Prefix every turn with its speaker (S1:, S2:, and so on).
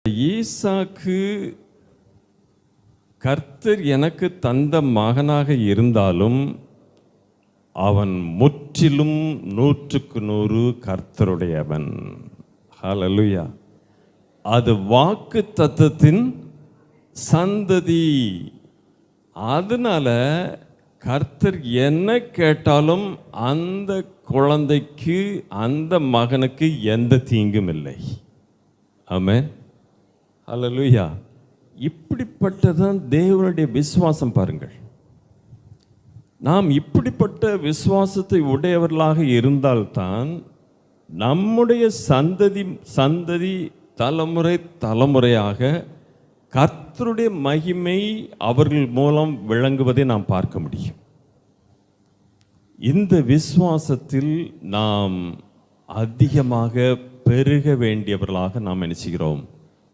S1: ஈசாக்கு கர்த்தர் எனக்கு தந்த மகனாக இருந்தாலும் அவன் முற்றிலும் 100% கர்த்தருடையவன். ஹல்லேலூயா. அது வாக்கு தத்தத்தின் சந்ததி. அதனால கர்த்தர் என்ன கேட்டாலும் அந்த குழந்தைக்கு, அந்த மகனுக்கு எந்த தீங்கும் இல்லை. ஆமென். ஹல்லேலூயா. இப்படிப்பட்டதான் தேவனுடைய விசுவாசம். பாருங்கள், நாம் இப்படிப்பட்ட விசுவாசத்தை உடையவர்களாக இருந்தால்தான் நம்முடைய சந்ததி தலைமுறை தலைமுறையாக கர்த்தருடைய மகிமை அவர்கள் மூலம் விளங்குவதை நாம் பார்க்க முடியும். இந்த விசுவாசத்தில் நாம் அதிகமாக பெருக வேண்டியவர்களாக நாம் நினைச்சுகிறோம்.